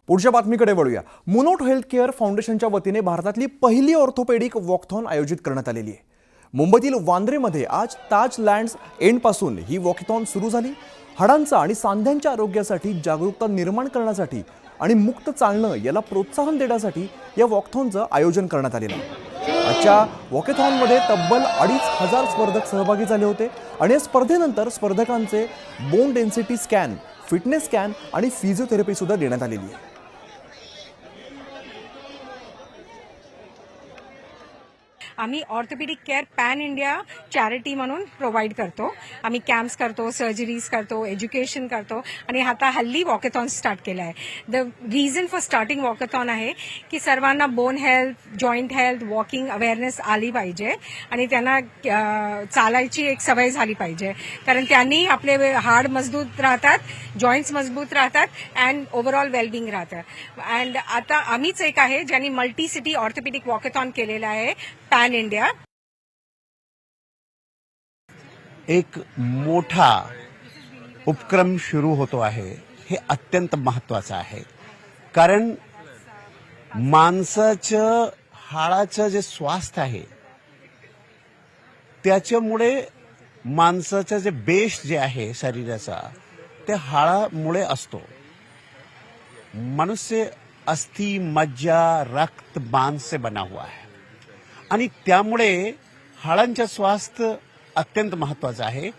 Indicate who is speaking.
Speaker 1: पुढच्या बातमीकडे वळूया। Munot health care फाउंडेशनच्या वतीने भारतातली पहिली ऑर्थोपेडिक वॉकथॉन आयोजित करण्यात आलेली आहे। मुंबईतील वांद्रेमध्ये आज ताज लँड्स एंडपासून ही वॉकथॉन सुरू झाली। हाडांचा आणि सांध्यांच्या आरोग्यासाठी जागरूकता निर्माण करण्यासाठी आणि मुक्त चालणं याला प्रोत्साहन देण्यासाठी या वॉकथॉनचं आयोजन करण्यात आलेलं आहे। आजच्या वॉकथॉनमध्ये तब्बल 2500 स्पर्धक सहभागी झाले होते आणि या स्पर्धेनंतर स्पर्धकांचे bone density scan, fitness scan आणि फिजिओथेरपी सुद्धा देण्यात आलेली आहे।
Speaker 2: आम्ही orthopaedic care pan India charity म्हणून प्रोव्हाइड करतो। आम्ही कॅम्प्स करतो, सर्जरीज करतो, एज्युकेशन करतो आणि आता हल्ली वॉकेथॉन स्टार्ट केला आहे। The reason for starting walkathon आहे की सर्वांना bone health, joint health, walking awareness आली पाहिजे आणि त्यांना चालायची एक सवय झाली पाहिजे, कारण त्यांनी आपले हाड मजबूत राहतात, जॉईंट्स मजबूत राहतात अँड ओव्हरऑल वेलबिंग राहतं। अँड आता आम्हीच एक आहे ज्यांनी मल्टी सिटी ऑर्थोपेडिक वॉकेथॉन केलेला आहे पॅन इंडिया।
Speaker 3: एक मोठा उपक्रम सुरू होतो आहे, हे अत्यंत महत्वाचं आहे, कारण माणसाचं हाडाचं जे स्वास्थ्य आहे त्याच्यामुळे माणसाचं जे बेस जे आहे शरीराचा ते हाडामुळे असतो। मनुष्य अस्थि, मज्जा, रक्त, मांस से बना हुआ है आणि त्यामुळे हाडांचं स्वास्थ्य अत्यंत महत्वाचं आहे।